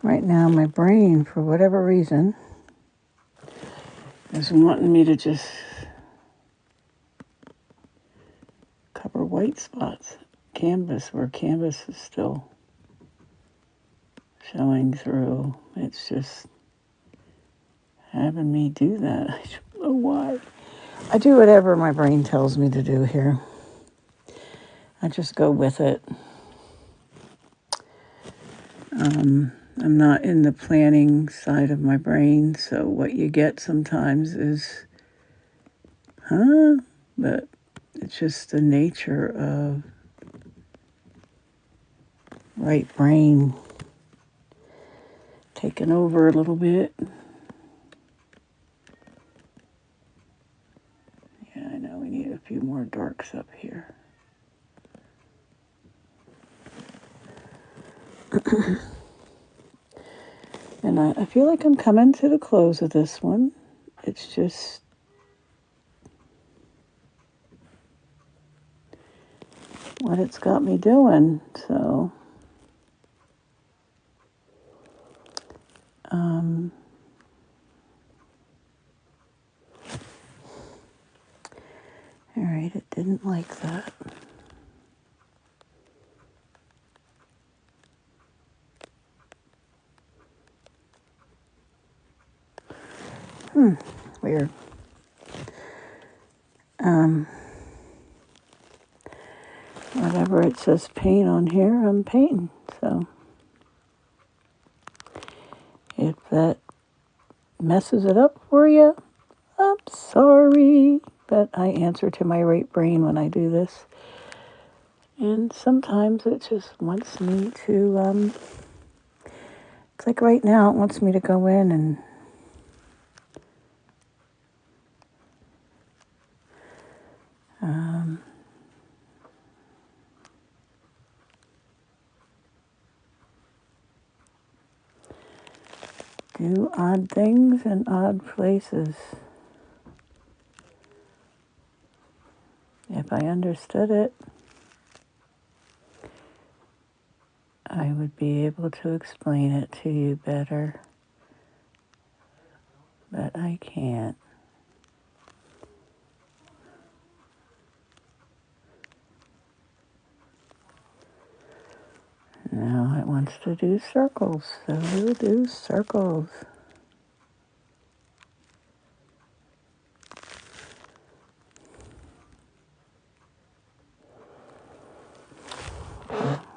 Right now, my brain, for whatever reason, is wanting me to just cover white spots, canvas, where canvas is still showing through. It's just having me do that. I don't know why. I do whatever my brain tells me to do here. I just go with it. I'm not in the planning side of my brain, so what you get sometimes is, but it's just the nature of right brain taking over a little bit. Yeah, I know we need a few more darks up here. And I feel like I'm coming to the close of this one. It's just what it's got me doing. So like that. Weird. Whatever it says paint on here, I'm painting. So if that messes it up for you, I'm sorry. But I answer to my right brain when I do this. And sometimes it just wants me to, it's like right now, it wants me to go in and do odd things in odd places. If I understood it, I would be able to explain it to you better. But I can't. Now it wants to do circles, so we'll do circles.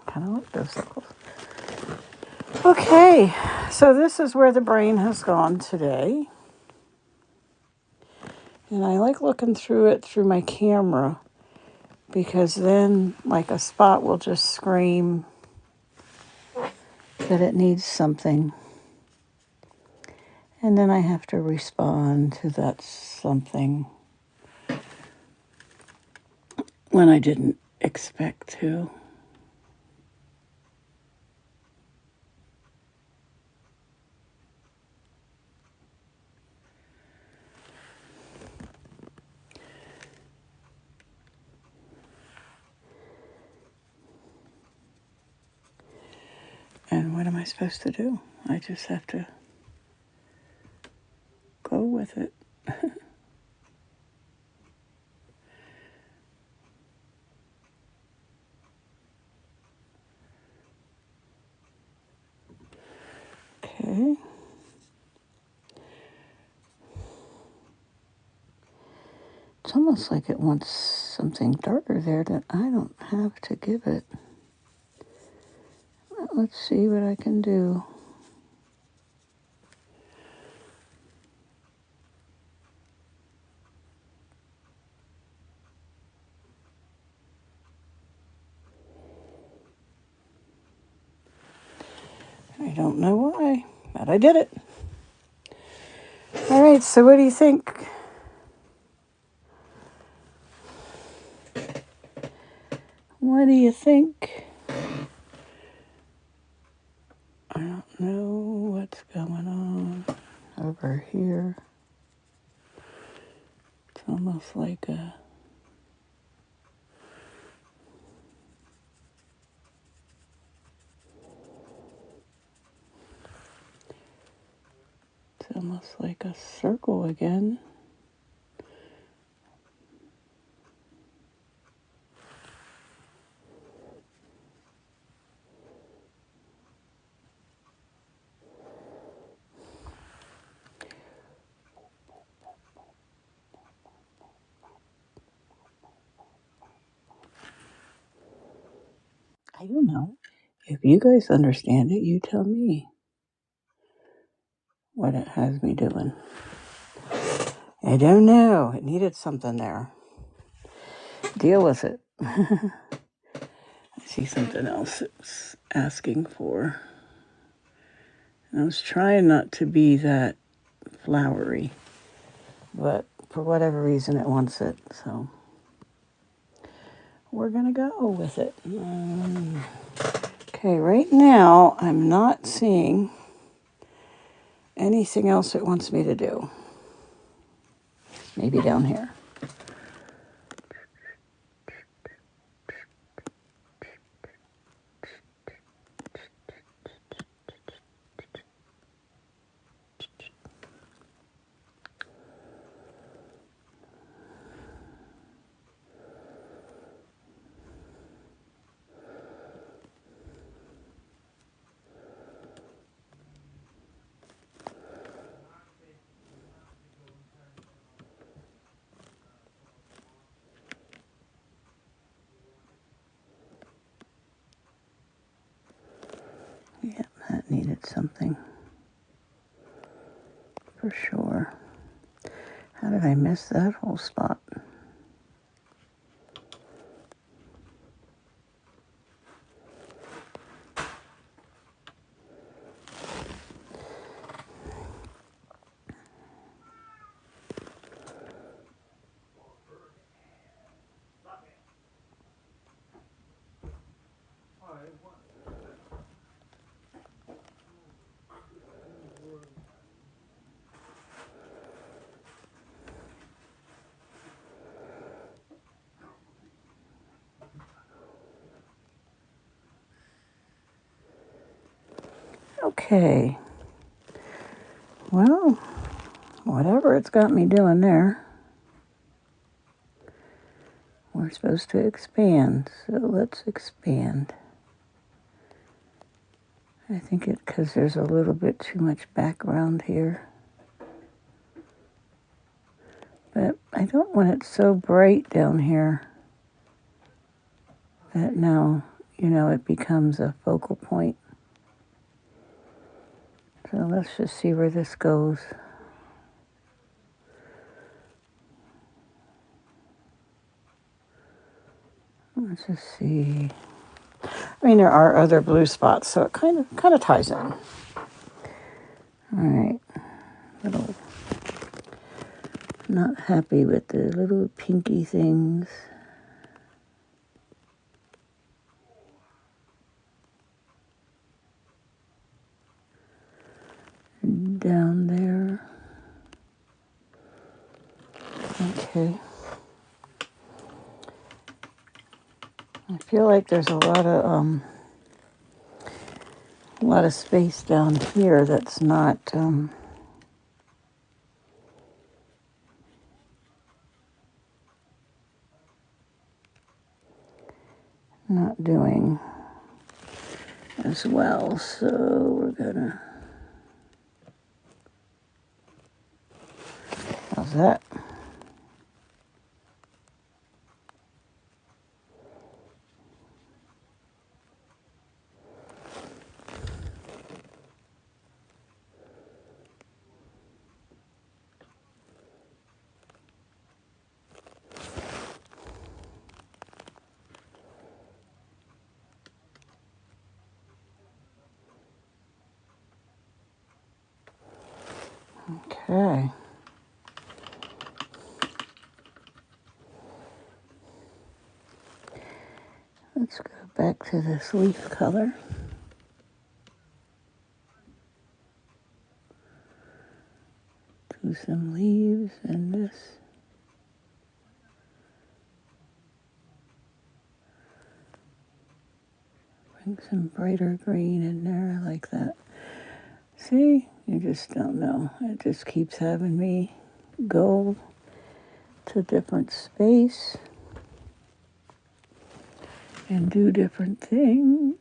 Kind of like those circles. Okay, so this is where the brain has gone today. And I like looking through it through my camera because then like a spot will just scream that it needs something. And then I have to respond to that something when I didn't expect to. And what am I supposed to do? I just have to go with it. Okay. It's almost like it wants something darker there that I don't have to give it. Let's see what I can do. I don't know why, but I did it. All right, so what do you think? What do you think? I don't know what's going on over here. It's almost like a... It's almost like a circle again. I don't know. If you guys understand it, you tell me what it has me doing. I don't know. It needed something there. Deal with it. I see something else it's asking for. And I was trying not to be that flowery, but for whatever reason it wants it, so we're gonna go with it. Okay, right now I'm not seeing anything else it wants me to do. Maybe down here. needed something for sure. How did I miss that whole spot? Okay. Well, whatever it's got me doing there, we're supposed to expand. So let's expand. I think it because there's a little bit too much background here. But I don't want it so bright down here that now, it becomes a focal point. So let's just see where this goes. Let's just see. I mean, there are other blue spots, so it kind of ties in. All right. Little, not happy with the little pinky things. Down there. Okay. I feel like there's a lot of space down here that's not not doing as well. So we're gonna. How's that? Okay. Let's go back to this leaf color. Do some leaves and this. Bring some brighter green in there. I like that. See? You just don't know. It just keeps having me go to different space and do different things.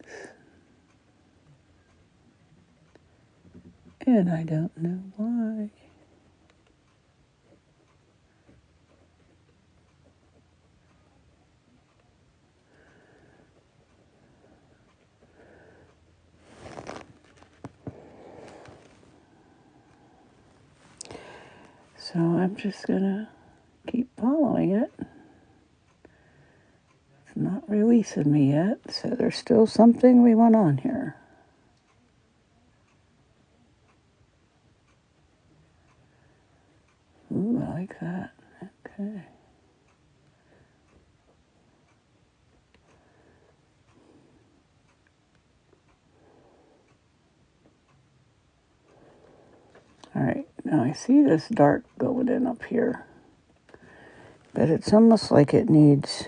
And I don't know why. So I'm just gonna keep following it. It's not releasing me yet, so there's still something we want on here. Ooh, I like that. Okay. All right, now I see this dark going in up here, but it's almost like it needs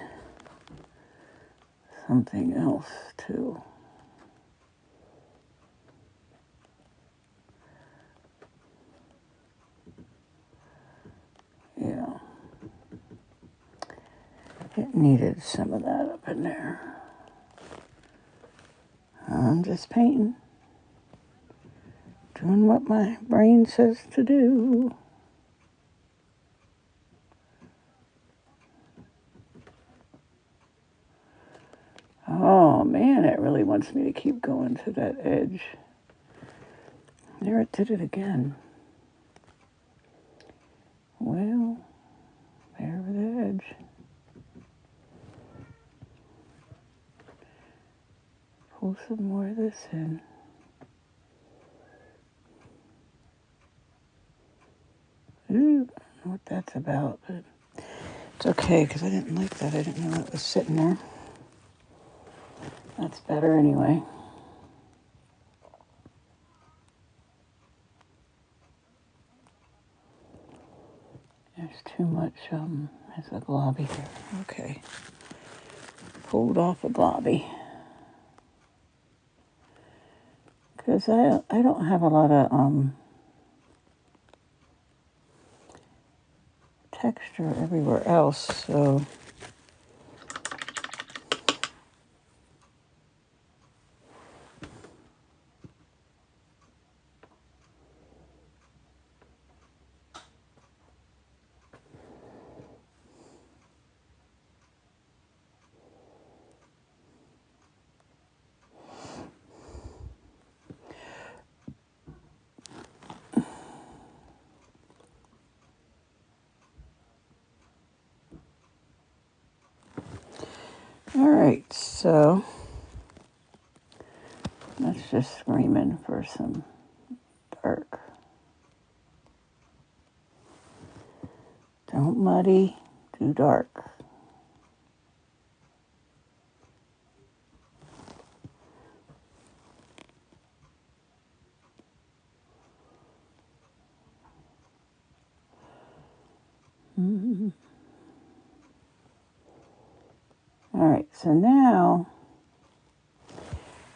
something else too. Yeah. It needed some of that up in there. I'm just painting. Doing what my brain says to do. Oh man, it really wants me to keep going to that edge. There it did it again. Well, there over the edge. Pull some more of this in. Ooh, I don't know what that's about, but it's okay because I didn't like that. I didn't know it was sitting there. That's better anyway. There's too much, there's a globby here. Okay. Pulled off a globby. Because I don't have a lot of, texture everywhere else, so all right, so let's just screaming for some dark. Don't muddy, do dark. Mm-hmm. All right, so now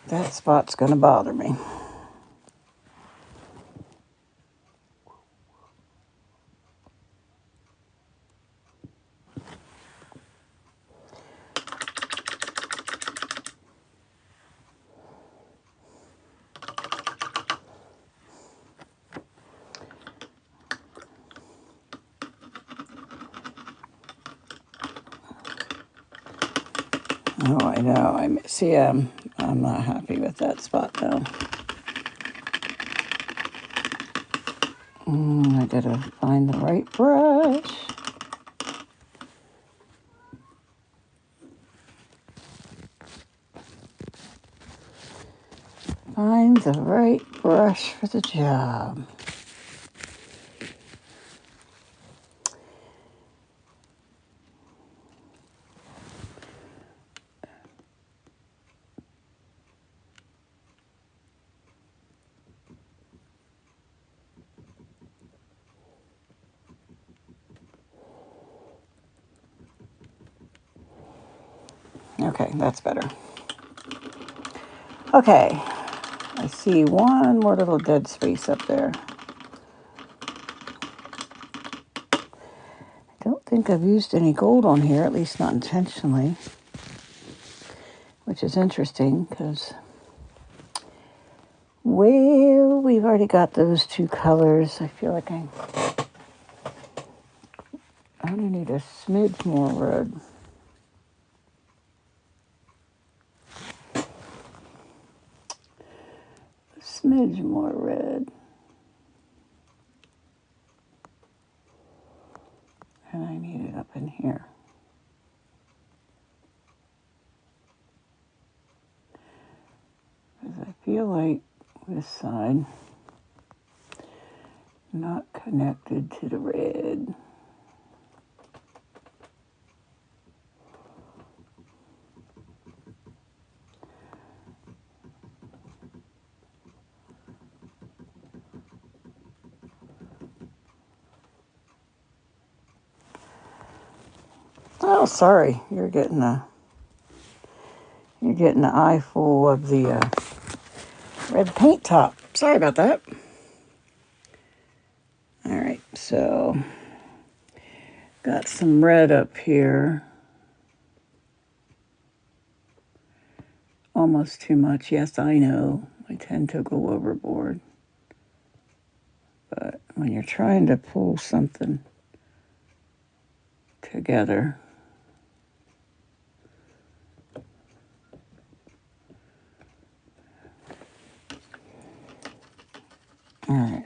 that spot's going to bother me. Oh, I know. I'm not happy with that spot though. I gotta find the right brush. Find the right brush for the job. Okay, that's better. Okay, I see one more little dead space up there. I don't think I've used any gold on here, at least not intentionally, which is interesting because, well, we've already got those two colors. I feel like I only need a smidge more red. A smidge more red. And I need it up in here. Because I feel like this side not connected to the red. Oh, sorry, you're getting an eye full of the red paint top. Sorry about that. All right, so got some red up here. Almost too much. Yes, I know. I tend to go overboard. But when you're trying to pull something together, All right.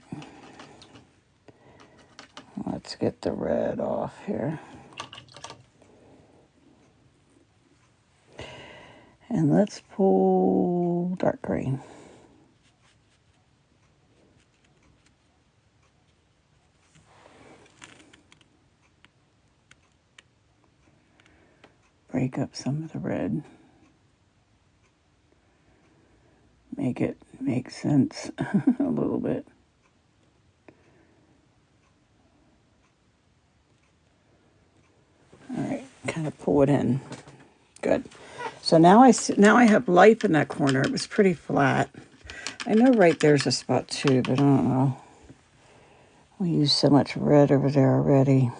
Let's get the red off here. And let's pull dark green. Break up some of the red. Make it make sense a little bit. All right, kind of pull it in. Good. So now I have life in that corner. It was pretty flat. I know right there's a spot too, but I don't know. We use so much red over there already.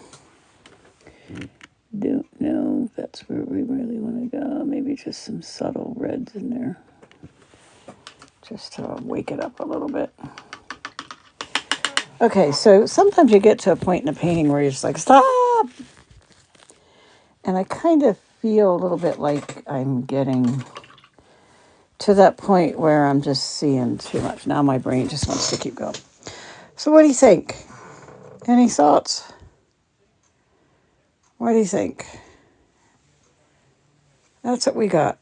Don't know if that's where we really want to go. Maybe just some subtle reds in there. Just to wake it up a little bit. Okay, so sometimes you get to a point in a painting where you're just like, stop! And I kind of feel a little bit like I'm getting to that point where I'm just seeing too much. Now my brain just wants to keep going. So what do you think? Any thoughts? What do you think? That's what we got.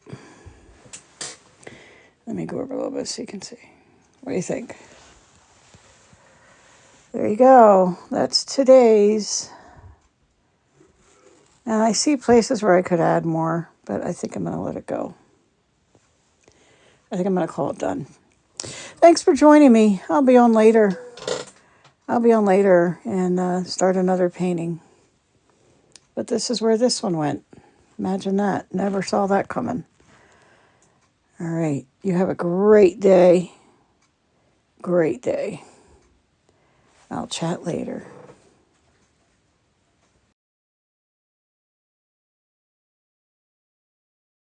Let me go over a little bit so you can see. What do you think? There you go. That's today's. And I see places where I could add more, but I think I'm going to let it go. I think I'm going to call it done. Thanks for joining me. I'll be on later and start another painting. But this is where this one went. Imagine that. Never saw that coming. All right. You have a great day. Great day. I'll chat later.